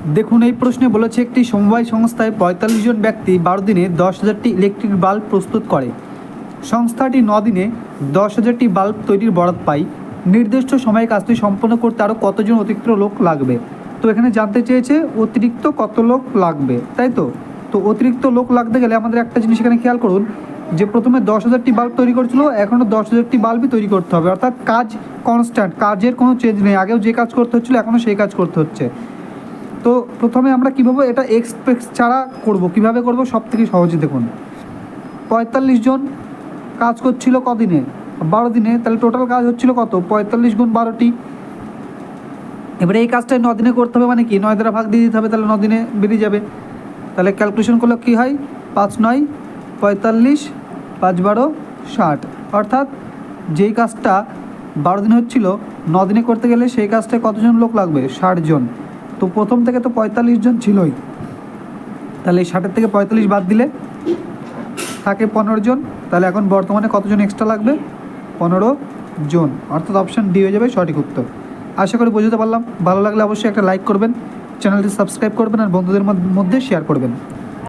দেখুন এই প্রশ্নে বলেছে একটি সমবায় সংস্থায় ৪৫ জন ব্যক্তি ১২ দিনে ১০,০০০টি ইলেকট্রিক বাল্ব প্রস্তুত করে। সংস্থাটি ৯ দিনে ১০,০০০টি বাল্ব তৈরির বরাত পায়। নির্দিষ্ট সময়ে কাজটি সম্পন্ন করতে আরও কতজন অতিরিক্ত লোক লাগবে? তো এখানে জানতে চেয়েছে অতিরিক্ত কত লোক লাগবে, তাই তো? তো অতিরিক্ত লোক লাগতে গেলে আমাদের একটা জিনিস এখানে খেয়াল করুন যে প্রথমে ১০,০০০টি বাল্ব তৈরি করছিল, এখনও ১০,০০০টি বাল্বই তৈরি করতে হবে, অর্থাৎ কাজ কনস্ট্যান্ট, কাজের কোনো চেঞ্জ নেই। আগেও যে কাজ করতে হচ্ছিলো এখনও সেই কাজ করতে হচ্ছে। তো প্রথমে আমরা কীভাবে এটা এক্সপেক্ট ছাড়া করব, কীভাবে করব সব থেকে সহজে দেখুন। ৪৫ জন কাজ করছিল কদিনে? ১২ দিনে। তাহলে টোটাল কাজ হচ্ছিল কত? ৪৫ গুণ ১২টি। এবারে এই কাজটা ৯ দিনে করতে হবে, মানে কি ৯ দ্বারা ভাগ দিয়ে দিতে হবে, তাহলে ৯ দিনে বেরিয়ে যাবে। তাহলে ক্যালকুলেশন করলে কী হয়? ৫ ৯ ৪৫, ৫ ১২ ৬০। অর্থাৎ যেই কাজটা ১২ দিনে হচ্ছিল ৯ দিনে করতে গেলে সেই কাজটায় কতজন লোক লাগবে? ৬০ জন। তো প্রথম থেকে তো ৪৫ জন ছিলই, তাহলে এই ৬০-এর থেকে ৪৫ বাদ দিলে থাকে ১৫ জন। তাহলে এখন বর্তমানে কতজন এক্সট্রা লাগবে? ১৫ জন। অর্থাৎ অপশান ডি হয়ে যাবে সঠিক উত্তর। আশা করি বুঝতে পারলাম। ভালো লাগলে অবশ্যই একটা লাইক করবেন, চ্যানেলটি সাবস্ক্রাইব করবেন আর বন্ধুদের মধ্যে শেয়ার করবেন।